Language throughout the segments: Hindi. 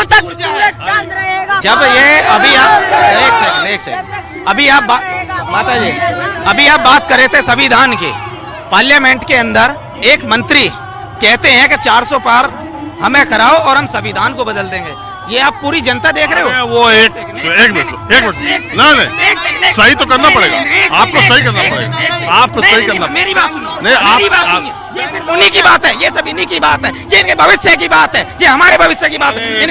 कब तक चांद रहेगा? जब ये अभी आप एक सेकंड अभी आप माता जी अभी आप बात कर रहे थे संविधान की। पार्लियामेंट के अंदर एक मंत्री कहते हैं कि 400 पार हमें कराओ और हम संविधान को बदल देंगे। ये आप पूरी जनता देख रहे हो। वो एक मिनट नहीं सही तो करना पड़ेगा, आपको सही करना पड़ेगा, आपको सही करना। मेरी बात सुनिए, नहीं आप ये सिर्फ उन्हीं की बात है, ये सब इन्हीं की बात है, ये इनके भविष्य की बात है, ये हमारे भविष्य की बात है।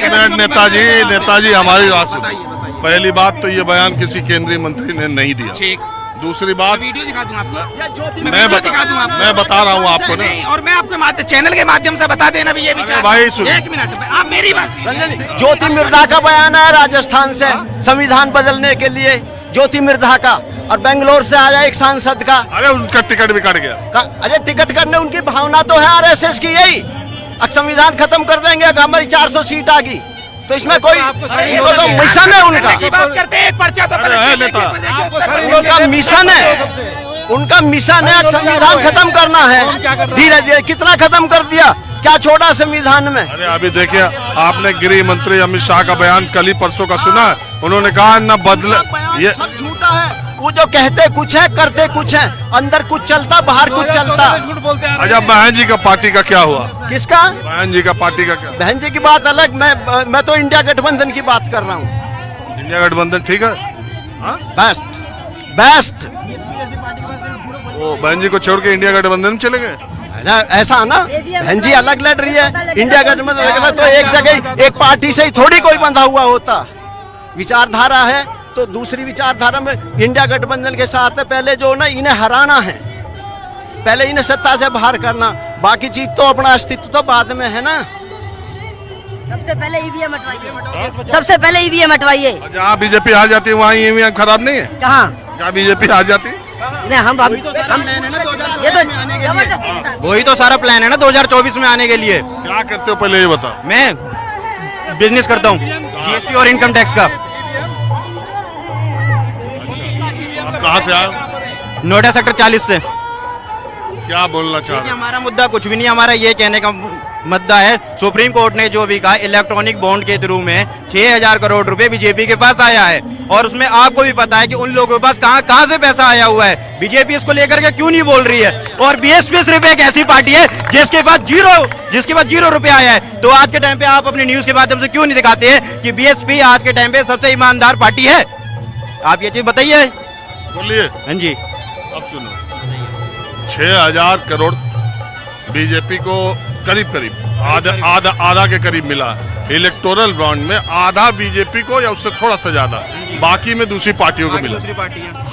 नेताजी हमारी बात सुनिए। पहली बात तो ये बयान किसी केंद्रीय मंत्री ने नहीं दिया। ठीक। दूसरी बात वीडियो दिखा दूं आपको, मैं बता रहा हूँ आपको ना, और मैं आपके चैनल के माध्यम से बता देना भी ये विचार। भाई सुनिए, एक मिनट आप मेरी बात। ज्योति मिर्धा का बयान है राजस्थान से संविधान बदलने के लिए, ज्योति मिर्धा का, और बेंगलोर से आया एक सांसद का। अरे उनका टिकट भी कट गया। अरे टिकट करने उनकी भावना तो है आरएसएस की यही, अब संविधान खत्म कर देंगे, हमारी 400 सीट आ गई तो इसमें कोई तो मिशन है उनका। बात करते हैं, एक पर्चा तो उनका मिशन है, उनका मिशन है संविधान खत्म करना है। धीरे धीरे कितना खत्म कर दिया, क्या छोड़ा संविधान में। अरे अभी देखिए, आपने गृह मंत्री अमित शाह का बयान कल ही परसों का सुना है। उन्होंने कहा न बदले, ये सब झूठा है। वो जो कहते कुछ है करते कुछ है, अंदर कुछ चलता बाहर कुछ चलता। अच्छा बहन जी का पार्टी का क्या हुआ? किसका? बहन जी का पार्टी का क्या? बहन जी की बात अलग, मैं तो इंडिया गठबंधन की बात कर रहा हूँ। इंडिया गठबंधन ठीक है, बेस्ट बेस्ट। वो बहन जी को छोड़ के इंडिया गठबंधन में चले गए। ऐसा ना, बहन जी अलग लड़ रही है, इंडिया गठबंधन अलग, तो एक जगह एक पार्टी से ही थोड़ी कोई बंधा हुआ होता। विचारधारा है तो दूसरी विचारधारा में इंडिया गठबंधन के साथ है। पहले जो ना इन्हें हराना है, पहले इन्हें सत्ता से बाहर करना, बाकी चीज तो अपना अस्तित्व तो बाद में है ना। सबसे पहले ईवीएम हटवाइए, सबसे पहले ईवीएम हटवाइए। जहाँ बीजेपी हार जाती है वहाँ ईवीएम खराब नहीं है? कहाँ? जहाँ बीजेपी हार जाती है? नहीं, हम ये तो जबरदस्ती। वही तो सारा प्लान है ना 2024 में आने के लिए। क्या करते हो पहले ये बताओ। मैं बिजनेस करता हूँ, जीएसटी और इनकम टैक्स का। आप कहाँ से आए? नोएडा सेक्टर 40 से। क्या बोलना चाह रहे हैं? हमारा मुद्दा कुछ भी नहीं, हमारा ये कहने का मुद्दा है, सुप्रीम कोर्ट ने जो भी कहा इलेक्ट्रॉनिक बॉन्ड के थ्रू में 6000 करोड़ रुपए बीजेपी के पास आया है, और उसमें आपको भी पता है कि उन लोगों के पास कहां से पैसा आया हुआ है। बीजेपी इसको लेकर के क्यों नहीं बोल रही है? और बीएसपी सिर्फ एक ऐसी पार्टी है जिसके पास जीरो रुपया आया है। तो आज के टाइम पे आप अपने न्यूज के माध्यम से क्यों नहीं दिखाते हैं कि बीएसपी आज के टाइम पे सबसे ईमानदार पार्टी है? आप ये चीज बताइए। बोलिए। हाँ जी। अब सुनो, 6000 करोड़ बीजेपी को करीब आधा के करीब मिला। इलेक्टोरल बॉन्ड में आधा बीजेपी को या उससे थोड़ा सा ज्यादा, बाकी में दूसरी पार्टियों को मिला।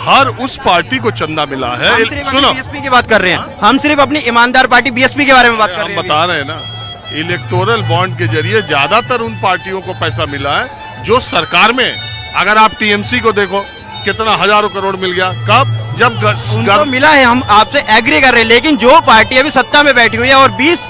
हर उस पार्टी को चंदा मिला है। सुनो, बीएसपी की बात कर रहे हैं हम, सिर्फ अपनी ईमानदार पार्टी बीएसपी के बारे में बात कर रहे हैं। बता रहे हैं ना, इलेक्टोरल बॉन्ड के जरिए ज्यादातर उन पार्टियों को पैसा मिला है जो सरकार में। अगर आप टीएमसी को देखो, कितना हजारों करोड़ मिल गया। कब? जब उनको मिला है, हम आपसे एग्री कर रहे हैं, लेकिन जो पार्टी अभी सत्ता में बैठी हुई है और 20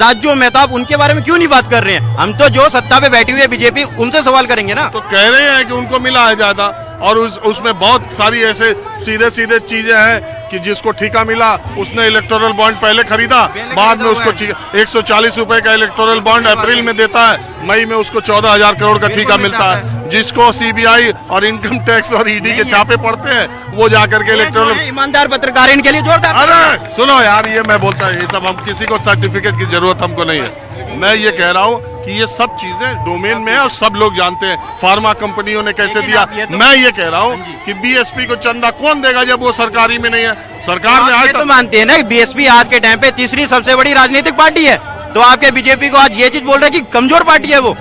राज्यों में, तो आप उनके बारे में क्यों नहीं बात कर रहे हैं? हम तो जो सत्ता पे बैठी हुई है बीजेपी, उनसे सवाल करेंगे ना। तो कह रहे हैं कि उनको मिला है ज्यादा, और उसमें बहुत सारी ऐसे सीधे चीजें हैं कि जिसको ठेका मिला उसने इलेक्टोरल बॉन्ड पहले खरीदा, बाद में उसको 140 रुपए का इलेक्टोरल बॉन्ड अप्रैल में देता है, मई में उसको 14,000 करोड़ का ठेका मिलता है। जिसको सीबीआई और इनकम टैक्स और ईडी के छापे पड़ते हैं, वो जाकर के इलेक्टोरल। ईमानदार पत्रकार इनके लिए जोरदार। अरे सुनो यार, ये मैं बोलता है, ये सब हम किसी को सर्टिफिकेट की जरूरत हमको नहीं है। मैं ये कह रहा हूँ कि ये सब चीजें डोमेन में है और सब लोग जानते हैं। फार्मा कंपनियों ने कैसे दिया। मैं ये कह रहा हूँ कि बीएसपी को चंदा कौन देगा जब वो सरकारी में नहीं है? सरकार में आज तो मानते हैं ना, बीएसपी आज के टाइम पे तीसरी सबसे बड़ी राजनीतिक पार्टी है, तो आपके बीजेपी को आज ये चीज बोल रहे हैं कि कमजोर पार्टी है वो।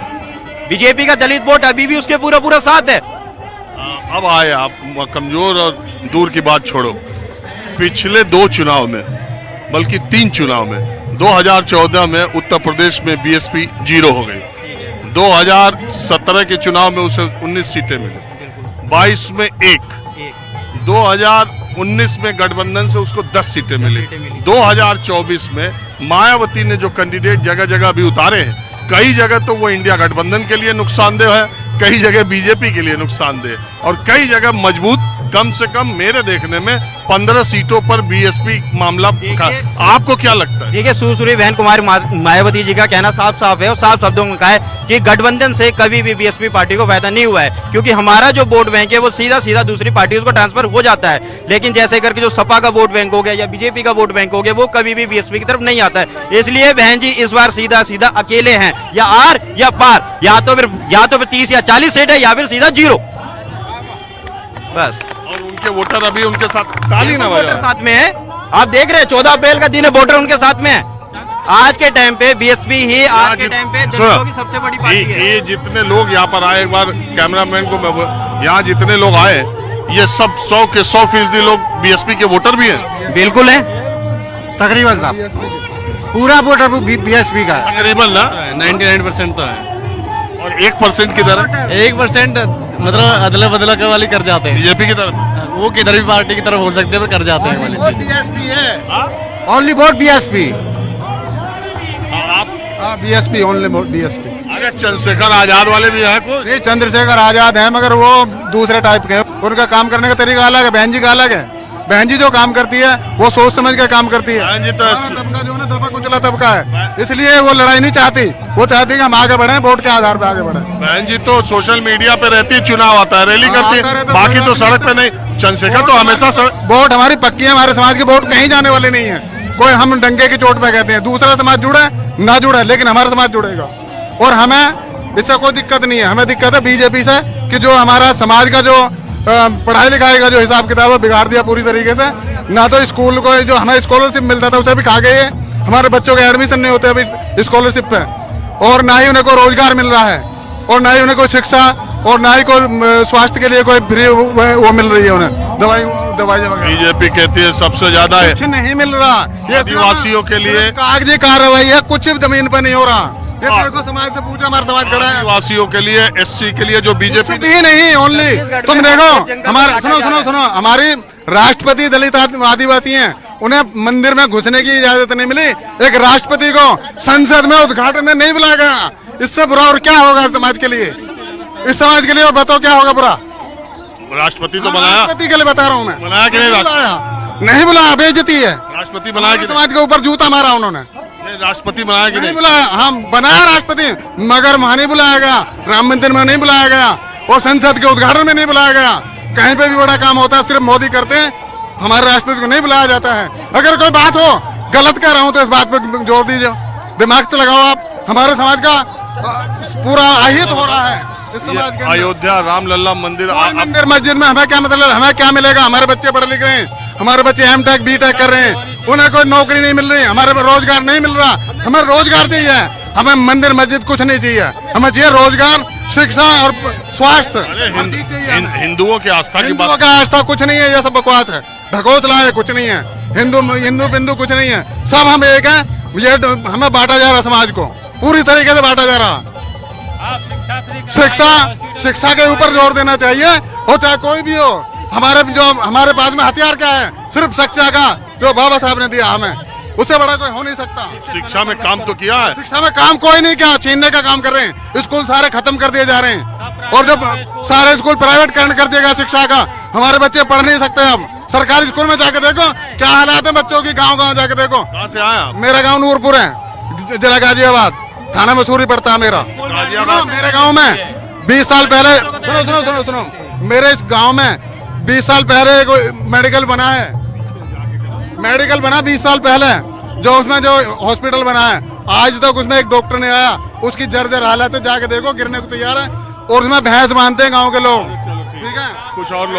बीजेपी का दलित वोट अभी भी उसके पूरा साथ है। अब आए आप कमजोर और दूर की बात छोड़ो। पिछले 2 चुनाव में, बल्कि 3 चुनाव में, 2014 में उत्तर प्रदेश में बीएसपी 0 हो गई। 2017 के चुनाव में उसे 19 सीटें मिली, 22 में 1, 2019 में गठबंधन से उसको 10 सीटें मिली। 2024 में मायावती ने जो कैंडिडेट जगह जगह भी उतारे हैं, कई जगह तो वो इंडिया गठबंधन के लिए नुकसानदेह है, कई जगह बीजेपी के लिए नुकसानदेह, और कई जगह मजबूत कम से कम मेरे देखने में 15 सीटों पर बीएसपी मामला आपको क्या लगता है? देखिए, सुश्री बहन कुमारी मायावती जी का कहना साफ साफ है और साफ शब्दों में कहा है कि गठबंधन से कभी भी बीएसपी पार्टी को फायदा नहीं हुआ है, क्योंकि हमारा जो वोट बैंक है वो सीधा सीधा दूसरी पार्टी को ट्रांसफर हो जाता है। लेकिन जैसे करके जो सपा का वोट बैंक हो गया या बीजेपी का वोट बैंक हो गया, वो कभी भी बीएसपी की तरफ नहीं आता है। इसलिए बहन जी इस बार सीधा सीधा अकेले हैं, या आर या पार, या तो फिर 30 या 40 सीट है या फिर सीधा 0 बस। और उनके वोटर अभी उनके साथ ताली ना बजा साथ में है। आप देख रहे हैं 14 अप्रैल का दिन है, वोटर उनके साथ में है। आज के टाइम पे बीएसपी ही आज के टाइम पे दलितों की सबसे बड़ी पार्टी है। ये जितने लोग यहाँ पर आए, एक बार कैमरामैन को मैं, यहाँ जितने लोग आए ये सब 100 के 100% लोग बीएसपी के वोटर भी हैं। बिल्कुल है, तकरीबन साहब पूरा वोटर बीएसपी का तकरीबन ना 99% तो है, और 1% की तरह 1% मतलब अदला बदला का वाली कर जाते हैं। बीजेपी की तरफ वो किधर भी पार्टी की तरफ हो सकते हैं पर कर जाते हैं वाली चीज। बीएसपी है, ओनली वोट बीएसपी। आप बीएसपी ओनली वोट बीएसपी। अरे चंद्रशेखर आजाद वाले भी हैं कुछ? नहीं, चंद्रशेखर आजाद है मगर वो दूसरे टाइप के, उनका काम करने का तरीका अलग है, बहन जी का अलग है। बहन जी जो काम करती है वो सोच समझ के काम करती है। बहन जी तो हमारा तबका जो है ना दबा कुचला तबका है, इसलिए वो लड़ाई नहीं चाहती। वो चाहती है कि हम आगे बढ़े, वोट के आधार पर आगे बढ़े। बहन जी तो सोशल मीडिया पे रहती है, चुनाव आता है रैली करती है, बाकी तो सड़क पे नहीं। चंद्रशेखर तो हमेशा वोट हमारी पक्की है, हमारे समाज की वोट कहीं जाने वाली नहीं है। कोई हम डंके की चोट पे कहते हैं, दूसरा समाज जुड़े ना जुड़े, लेकिन हमारा समाज जुड़ेगा। और हमें इससे कोई दिक्कत नहीं है। हमें दिक्कत है बीजेपी से कि जो हमारा समाज का जो पढ़ाई लिखाई का जो हिसाब किताब है बिगाड़ दिया पूरी तरीके से। ना तो स्कूल को जो हमें स्कॉलरशिप मिलता था उसे भी खा गए। हमारे बच्चों के एडमिशन नहीं होते अभी स्कॉलरशिप पे, और ना ही उन्हें कोई रोजगार मिल रहा है, और ना ही उन्हें कोई शिक्षा, और ना ही कोई स्वास्थ्य के लिए कोई फ्री वो मिल रही है उन्हें दवाई वगैरह। बीजेपी कहती है सबसे ज्यादा है, कुछ नहीं मिल रहा। ये आदिवासियों के लिए कागजी कार्रवाई है, कुछ भी जमीन पर नहीं हो रहा। ये देखो समाज से पूछो, हमारा समाज खड़ा है। आदिवासियों के लिए, एससी के लिए जो बीजेपी ही नहीं, ओनली तुम देखो हमारे सुनो हमारी राष्ट्रपति दलित आदिवासी हैं, उन्हें मंदिर में घुसने की इजाजत नहीं मिली। एक राष्ट्रपति को संसद में उद्घाटन में नहीं बुलाया गया। इससे बुरा और क्या होगा समाज के लिए, इस समाज के लिए? और बताओ क्या होगा बुरा? राष्ट्रपति तो बनाया, राष्ट्रपति के लिए बता रहा हूँ मैं। बनाया कि नहीं? नहीं बुलाया, बेइज्जती है। राष्ट्रपति बनाया कि समाज के ऊपर जूता मारा उन्होंने। राष्ट्रपति बनाया कि नहीं नहीं? बुलाया, हम बनाया राष्ट्रपति, मगर वहां नहीं बुलाया गया, राम मंदिर में नहीं बुलाया गया, और संसद के उद्घाटन में नहीं बुलाया गया। कहीं पे भी बड़ा काम होता है सिर्फ मोदी करते हैं, हमारे राष्ट्रपति को नहीं बुलाया जाता है। अगर कोई बात हो गलत कर रहा हूं तो इस बात पे जोर दीजिए, दिमाग से लगाओ आप। हमारे समाज का पूरा अहित हो रहा है इस समाज के। अयोध्या रामलला मंदिर मंदिर मस्जिद में हमें क्या मतलब, हमें क्या मिलेगा? हमारे बच्चे पढ़े लिख रहे हैं, हमारे बच्चे एमटेक बीटेक कर रहे हैं, उन्हें कोई नौकरी नहीं मिल रही, हमारे रोजगार नहीं मिल रहा। हमें रोजगार चाहिए, हमें मंदिर मस्जिद कुछ नहीं चाहिए, हमें चाहिए रोजगार, शिक्षा और स्वास्थ्य। हिंदुओं की आस्था की हिंदुओं बात, का आस्था कुछ नहीं है, ये सब बकवास है, ढकोसला है, कुछ नहीं है। हिंदू बिंदु कुछ नहीं है, सब हम एक हैं। ये हमें बांटा जा रहा समाज को, पूरी तरीके से बांटा जा रहा। शिक्षा के ऊपर जोर देना चाहिए, हो चाहे कोई भी हो। हमारे पास में हथियार क्या है? सिर्फ शिक्षा का, जो बाबा साहब ने दिया हमें, उससे बड़ा कोई हो नहीं सकता। शिक्षा में काम तो किया है, शिक्षा में काम कोई नहीं किया, छीनने का काम कर रहे हैं। स्कूल सारे खत्म कर दिए जा रहे हैं, और जब सारे स्कूल प्राइवेटकरण कर दिया गया शिक्षा का, हमारे बच्चे पढ़ नहीं सकते। अब सरकारी स्कूल में जाके देखो क्या हालात है बच्चों की, गांव जाके देखो। कहाँ से आया? मेरा गांव नूरपुर है, जिला गाजियाबाद, थाना मसूरी पड़ता है मेरा। मेरे गांव में 20 साल पहले, सुनो, मेरे इस गांव में 20 साल पहले एक मेडिकल बना है, मेडिकल बना 20 साल पहले, जो उसमें जो हॉस्पिटल बना है, आज तक उसमें एक डॉक्टर नहीं आया। उसकी जर्जर हालत है, जाके देखो, गिरने को तैयार है, और उसमें भैंस बांधते हैं गांव के लोग। ठीक है, कुछ और लोग